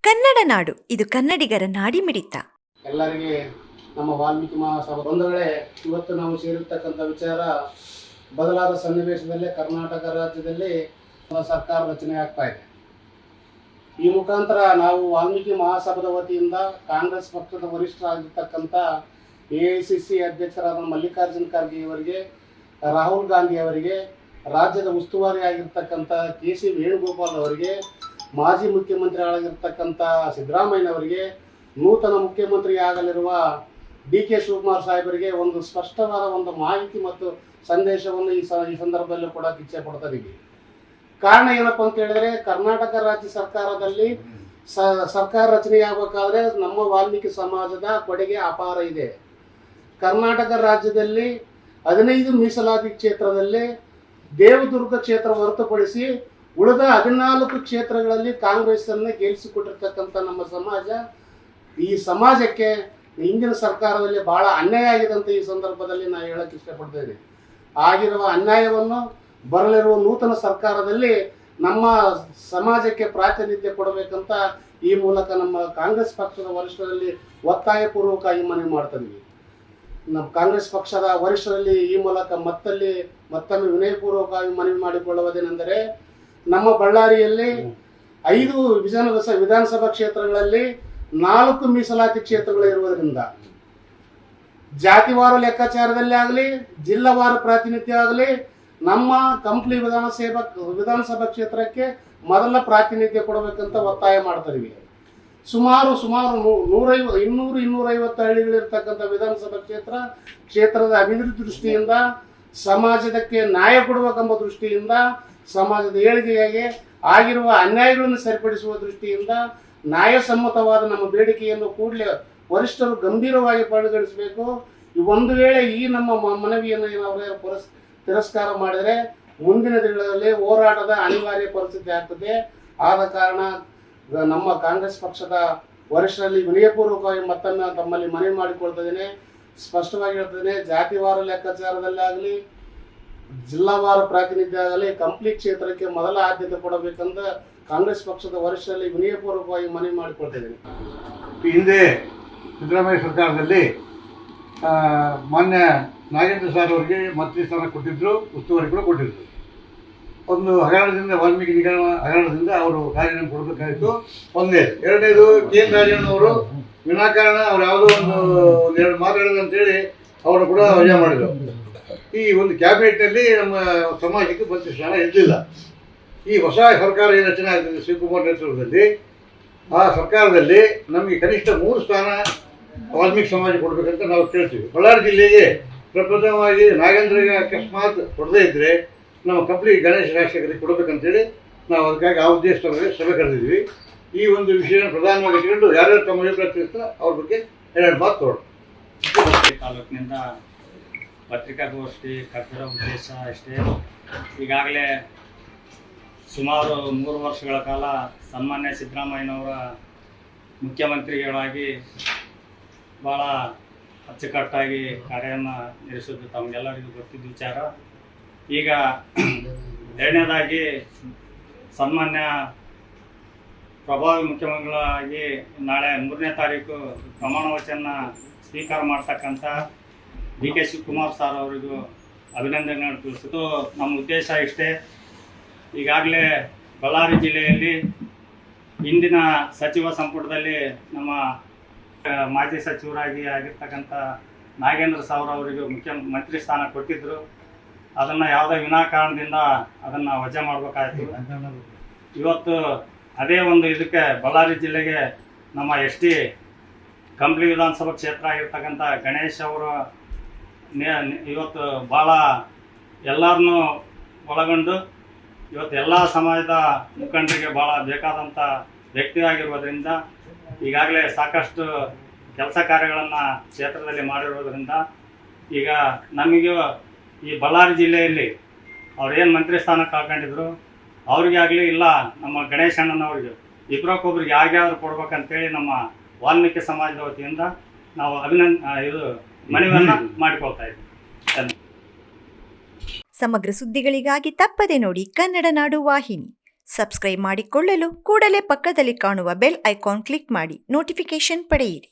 ಕನ್ನಡ ನಾಡು, ಇದು ಕನ್ನಡಿಗರ ನಾಡಿಮಿಡಿತ. ಎಲ್ಲರಿಗೆ ನಮ್ಮ ವಾಲ್ಮೀಕಿ ಮಹಾಸಭಾ ಒಂದು ವೇಳೆ ಇವತ್ತು ನಾವು ಸೇರಿರ್ತಕ್ಕಂಥ ವಿಚಾರ ಬದಲಾದ ಸನ್ನಿವೇಶದಲ್ಲಿ ಕರ್ನಾಟಕ ರಾಜ್ಯದಲ್ಲಿ ಸರ್ಕಾರ ರಚನೆ ಆಗ್ತಾ ಇದೆ. ಈ ಮುಖಾಂತರ ನಾವು ವಾಲ್ಮೀಕಿ ಮಹಾಸಭಾದ ವತಿಯಿಂದ ಕಾಂಗ್ರೆಸ್ ಪಕ್ಷದ ವರಿಷ್ಠರಾಗಿರ್ತಕ್ಕಂಥ AICC ಅಧ್ಯಕ್ಷರಾದ ಮಲ್ಲಿಕಾರ್ಜುನ್ ಖರ್ಗೆ ಅವರಿಗೆ, ರಾಹುಲ್ ಗಾಂಧಿ ಅವರಿಗೆ, ರಾಜ್ಯದ ಉಸ್ತುವಾರಿ ಆಗಿರ್ತಕ್ಕಂಥ KC ವೇಣುಗೋಪಾಲ್ ಅವರಿಗೆ, ಮಾಜಿ ಮುಖ್ಯಮಂತ್ರಿಗಳಾಗಿರ್ತಕ್ಕಂಥ ಸಿದ್ದರಾಮಯ್ಯನವರಿಗೆ, ನೂತನ ಮುಖ್ಯಮಂತ್ರಿ ಆಗಲಿರುವ DK ಶಿವಕುಮಾರ್ ಸಾಹೇಬರಿಗೆ ಒಂದು ಸ್ಪಷ್ಟವಾದ ಒಂದು ಮಾಹಿತಿ ಮತ್ತು ಸಂದೇಶವನ್ನು ಈ ಸಂದರ್ಭದಲ್ಲಿ ಕೂಡ ಇಚ್ಛೆ ಪಡ್ತಾ ಇದ್ದೀವಿ. ಕಾರಣ ಏನಪ್ಪ ಅಂತ ಹೇಳಿದ್ರೆ, ಕರ್ನಾಟಕ ರಾಜ್ಯ ಸರ್ಕಾರದಲ್ಲಿ ಸರ್ಕಾರ ರಚನೆಯಾಗಬೇಕಾದ್ರೆ ನಮ್ಮ ವಾಲ್ಮೀಕಿ ಸಮಾಜದ ಕೊಡುಗೆ ಅಪಾರ ಇದೆ. ಕರ್ನಾಟಕ ರಾಜ್ಯದಲ್ಲಿ 15 ಮೀಸಲಾತಿ ಕ್ಷೇತ್ರದಲ್ಲಿ ದೇವದುರ್ಗ ಕ್ಷೇತ್ರ ಹೊರತುಪಡಿಸಿ ಉಳಿದ 14 ಕ್ಷೇತ್ರಗಳಲ್ಲಿ ಕಾಂಗ್ರೆಸ್ ಅನ್ನು ಗೆಲ್ಲಿಸಿಕೊಟ್ಟಿರ್ತಕ್ಕಂಥ ನಮ್ಮ ಸಮಾಜ, ಈ ಸಮಾಜಕ್ಕೆ ಹಿಂದಿನ ಸರ್ಕಾರದಲ್ಲಿ ಬಹಳ ಅನ್ಯಾಯ ಆಗಿದೆ ಅಂತ ಈ ಸಂದರ್ಭದಲ್ಲಿ ನಾನು ಹೇಳಕ್ಕೆ ಇಷ್ಟಪಡ್ತಾ ಇದ್ದೀನಿ. ಆಗಿರುವ ಅನ್ಯಾಯವನ್ನು ಬರಲಿರುವ ನೂತನ ಸರ್ಕಾರದಲ್ಲಿ ನಮ್ಮ ಸಮಾಜಕ್ಕೆ ಪ್ರಾತಿನಿಧ್ಯ ಕೊಡಬೇಕಂತ ಈ ಮೂಲಕ ನಮ್ಮ ಕಾಂಗ್ರೆಸ್ ಪಕ್ಷದ ವರಿಷ್ಠರಲ್ಲಿ ಒತ್ತಾಯಪೂರ್ವಕವಾಗಿ ಮನವಿ ಮಾಡ್ತಾ ಇದ್ದೀವಿ. ನಮ್ಮ ಕಾಂಗ್ರೆಸ್ ಪಕ್ಷದ ವರಿಷ್ಠರಲ್ಲಿ ಈ ಮೂಲಕ ಮತ್ತೊಮ್ಮೆ ವಿನಯಪೂರ್ವಕವಾಗಿ ಮನವಿ ಮಾಡಿಕೊಳ್ಳುವುದೇನೆಂದರೆ, ನಮ್ಮ ಬಳ್ಳಾರಿಯಲ್ಲಿ 5 ವಿಧಾನಸಭಾ ಕ್ಷೇತ್ರಗಳಲ್ಲಿ 4 ಮೀಸಲಾತಿ ಕ್ಷೇತ್ರಗಳು ಇರುವುದರಿಂದ ಜಾತಿವಾರ ಲೆಕ್ಕಾಚಾರದಲ್ಲಿ ಆಗಲಿ, ಜಿಲ್ಲಾವಾರ ಪ್ರಾತಿನಿಧ್ಯ ಆಗಲಿ, ನಮ್ಮ ಕಂಪ್ಲಿ ವಿಧಾನಸಭಾ ಕ್ಷೇತ್ರಕ್ಕೆ ಮೊದಲ ಪ್ರಾತಿನಿಧ್ಯ ಕೊಡಬೇಕಂತ ಒತ್ತಾಯ ಮಾಡ್ತಾ ಇದೀವಿ. ಸುಮಾರು 200-250 ಹಳ್ಳಿಗಳಿರ್ತಕ್ಕಂಥ ವಿಧಾನಸಭಾ ಕ್ಷೇತ್ರದ ಅಭಿವೃದ್ಧಿ ದೃಷ್ಟಿಯಿಂದ, ಸಮಾಜಕ್ಕೆ ನ್ಯಾಯ ಕೊಡಬೇಕೆಂಬ ದೃಷ್ಟಿಯಿಂದ, ಸಮಾಜದ ಏಳಿಗೆಯಾಗಿ ಆಗಿರುವ ಅನ್ಯಾಯಗಳನ್ನು ಸರಿಪಡಿಸುವ ದೃಷ್ಟಿಯಿಂದ ನ್ಯಾಯಸಮ್ಮತವಾದ ನಮ್ಮ ಬೇಡಿಕೆಯನ್ನು ಕೂಡಲೇ ವರಿಷ್ಠರು ಗಂಭೀರವಾಗಿ ಪರಿಗಣಿಸಬೇಕು. ಒಂದು ವೇಳೆ ಈ ನಮ್ಮ ಮನವಿಯನ್ನು ಏನಾದರೂ ತಿರಸ್ಕಾರ ಮಾಡಿದರೆ ಮುಂದಿನ ದಿನಗಳಲ್ಲಿ ಹೋರಾಟದ ಅನಿವಾರ್ಯ ಪರಿಸ್ಥಿತಿ ಆಗ್ತದೆ. ಆದ ಕಾರಣ ನಮ್ಮ ಕಾಂಗ್ರೆಸ್ ಪಕ್ಷದ ವರಿಷ್ಠರಲ್ಲಿ ವಿನಯಪೂರ್ವಕವಾಗಿ ಮತ್ತೊಮ್ಮೆ ತಮ್ಮಲ್ಲಿ ಮನವಿ ಮಾಡಿಕೊಳ್ತಿದ್ದೇನೆ. ಸ್ಪಷ್ಟವಾಗಿ ಹೇಳ್ತೇನೆ, ಜಾತಿವಾರ ಲೆಕ್ಕಾಚಾರದಲ್ಲಾಗಲಿ, ಜಿಲ್ಲಾವಾರ ಪ್ರಾತಿನಿಧ್ಯ ಆಗಲಿ, ಕಂಪ್ಲೀಟ್ ಕ್ಷೇತ್ರಕ್ಕೆ ಮೊದಲ ಆದ್ಯತೆ ಕೊಡಬೇಕಂತ ಕಾಂಗ್ರೆಸ್ ಪಕ್ಷದ ವರಿಷ್ಠರಲ್ಲಿ ವಿನಯಪೂರ್ವಕವಾಗಿ ಮನವಿ ಮಾಡಿಕೊಳ್ತಿದ್ದೇನೆ. ಹಿಂದೆ ಸಿದ್ದರಾಮಯ್ಯ ಸರ್ಕಾರದಲ್ಲಿ ಮಾನ್ಯ ನಾಗೇಂದ್ರ ಸಾರ್ ಅವರಿಗೆ ಮಂತ್ರಿ ಸ್ಥಾನ ಕೊಟ್ಟಿದ್ದರು, ಉಸ್ತುವಾರಿ ಕೂಡ ಕೊಟ್ಟಿದ್ದರು. ಒಂದು ಹಗರಣದಿಂದ, ವಾಲ್ಮೀಕಿ ನಿಗಮ ಹಗರಣದಿಂದ ಅವರು ರಾಜೀನಾಮೆ ಕೊಡಬೇಕಾಯಿತು. ಒಂದೇ. ಎರಡನೇದು, KN ರಾಜಣ್ಣವರು ವಿನಾಕಾರಣ ಅವ್ರು ಯಾವುದೋ ಒಂದೆರಡು ಮಾತಾಡಿದ್ರು ಅಂತೇಳಿ ಅವರು ಕೂಡ ವಜಾ ಮಾಡಿದರು. ಈ ಒಂದು ಕ್ಯಾಬಿನೆಟ್ನಲ್ಲಿ ನಮ್ಮ ಸಮಾಜಕ್ಕೆ ಮಂತ್ರಿ ಸ್ಥಾನ ಇರಲಿಲ್ಲ. ಈ ಹೊಸ ಸರ್ಕಾರ ಏನು ರಚನೆ ಆಗ್ತದೆ ಶಿವಕುಮಾರ್ ನೇತೃತ್ವದಲ್ಲಿ, ಆ ಸರ್ಕಾರದಲ್ಲಿ ನಮಗೆ ಕನಿಷ್ಠ 3 ಸ್ಥಾನ ವಾಲ್ಮೀಕಿ ಸಮಾಜ ಕೊಡಬೇಕಂತ ನಾವು ಕೇಳ್ತೀವಿ. ಬಳ್ಳಾರಿ ಜಿಲ್ಲೆಗೆ ಪ್ರಪ್ರಥಮವಾಗಿ ನಾಗೇಂದ್ರಿಗೆ ಅಕಸ್ಮಾತ್ ಕೊಡದೇ ಇದ್ದರೆ ನಮ್ಮ ಕಂಪ್ಲಿ ಗಣೇಶ ರಾಜಶೇಖರಿಗೆ ಕೊಡಬೇಕಂತೇಳಿ ನಾವು ಅದಕ್ಕಾಗಿ ಆ ಉದ್ದೇಶದಲ್ಲಿ ಸಭೆ ಕರೆದಿದ್ವಿ. ಈ ಒಂದು ವಿಷಯನ ಪ್ರಧಾನವಾಗಿ ಇಟ್ಕೊಂಡು ಯಾರ್ಯಾರು ತಮ್ಮ ಅಭಿಪ್ರಾಯ ಅವ್ರ ಬಗ್ಗೆ 2 ಮಾತು ತೋಡು. ತಾಲೂಕಿನಿಂದ ಪತ್ರಿಕಾಗೋಷ್ಠಿ ಕರೆದಿರೋ ಉದ್ದೇಶ ಅಷ್ಟೇ. ಈಗಾಗಲೇ ಸುಮಾರು 3 ವರ್ಷಗಳ ಕಾಲ ಸನ್ಮಾನ್ಯ ಸಿದ್ದರಾಮಯ್ಯನವರ ಮುಖ್ಯಮಂತ್ರಿಗಳಾಗಿ ಭಾಳ ಅಚ್ಚುಕಟ್ಟಾಗಿ ಕಾರ್ಯವನ್ನು ನಿರ್ವಹಿಸಿದ್ದು ತಮಗೆಲ್ಲರಿಗೂ ಗೊತ್ತಿದ್ದ ವಿಚಾರ. ಈಗ ಎರಡನೇದಾಗಿ ಸನ್ಮಾನ್ಯ ಪ್ರಭಾವಿ ಮುಖ್ಯಮಂತ್ರಿಗಳಾಗಿ ನಾಳೆ 3ನೇ ತಾರೀಕು ಪ್ರಮಾಣ ವಚನ ಸ್ವೀಕಾರ ಮಾಡ್ತಕ್ಕಂಥ DK ಶಿವಕುಮಾರ್ ಸಾರ್ ಅವರಿಗೂ ಅಭಿನಂದನೆಗಳನ್ನು ತಿಳಿಸಿದ್ದು ನಮ್ಮ ಉದ್ದೇಶ ಇಷ್ಟೇ. ಈಗಾಗಲೇ ಬಳ್ಳಾರಿ ಜಿಲ್ಲೆಯಲ್ಲಿ ಇಂದಿನ ಸಚಿವ ಸಂಪುಟದಲ್ಲಿ ನಮ್ಮ ಮಾಜಿ ಸಚಿವರಾಗಿ ಆಗಿರ್ತಕ್ಕಂಥ ನಾಗೇಂದ್ರ ಸಾರ್ ಅವರಿಗೂ ಮುಖ್ಯಮಂತ್ರಿ ಸ್ಥಾನ ಕೊಟ್ಟಿದ್ದರು. ಅದನ್ನು ಯಾವುದೇ ವಿನಾಕಾರಣದಿಂದ ಅದನ್ನು ವಜಾ ಮಾಡಬೇಕಾಯಿತು. ಇವತ್ತು ಅದೇ ಒಂದು ಇದಕ್ಕೆ ಬಳ್ಳಾರಿ ಜಿಲ್ಲೆಗೆ ನಮ್ಮ ST ಕಂಪ್ಲಿ ವಿಧಾನಸಭಾ ಕ್ಷೇತ್ರ ಆಗಿರ್ತಕ್ಕಂಥ ಗಣೇಶ್ ಅವರು ಇವತ್ತು ಭಾಳ ಎಲ್ಲರನ್ನೂ ಒಳಗೊಂಡು ಇವತ್ತು ಎಲ್ಲ ಸಮಾಜದ ಮುಖಂಡರಿಗೆ ಭಾಳ ಬೇಕಾದಂಥ ವ್ಯಕ್ತಿ ಆಗಿರುವುದರಿಂದ, ಈಗಾಗಲೇ ಸಾಕಷ್ಟು ಕೆಲಸ ಕಾರ್ಯಗಳನ್ನು ಕ್ಷೇತ್ರದಲ್ಲಿ ಮಾಡಿರೋದ್ರಿಂದ ಈಗ ನಮಗೂ ಈ ಬಳ್ಳಾರಿ ಜಿಲ್ಲೆಯಲ್ಲಿ ಅವ್ರೇನು ಮಂತ್ರಿ ಸ್ಥಾನ ಕಳ್ಕೊಂಡಿದ್ರು ಅವ್ರಿಗೆ ಆಗಲಿ, ಇಲ್ಲ ನಮ್ಮ ಗಣೇಶ್ ಅಣ್ಣನವ್ರಿಗೆ, ಇಬ್ಬರಕ್ಕೊಬ್ರಿಗೆ ಯಾವ್ಯಾವ್ರು ಕೊಡ್ಬೇಕಂತೇಳಿ ನಮ್ಮ ವಾಲ್ಮೀಕಿ ಸಮಾಜದ ವತಿಯಿಂದ ನಾವು ಮನವಿಯನ್ನು ಮಾಡಿಕೊಳ್ತಾ ಇದ್ದೀವಿ. ಸಮಗ್ರ ಸುದ್ದಿಗಳಿಗಾಗಿ ತಪ್ಪದೆ ನೋಡಿ ಕನ್ನಡ ನಾಡು ವಾಹಿನಿ. ಸಬ್ಸ್ಕ್ರೈಬ್ ಮಾಡಿಕೊಳ್ಳಲು ಕೂಡಲೇ ಪಕ್ಕದಲ್ಲಿ ಕಾಣುವ ಬೆಲ್ ಐಕಾನ್ ಕ್ಲಿಕ್ ಮಾಡಿ ನೋಟಿಫಿಕೇಶನ್ ಪಡೆಯಿರಿ.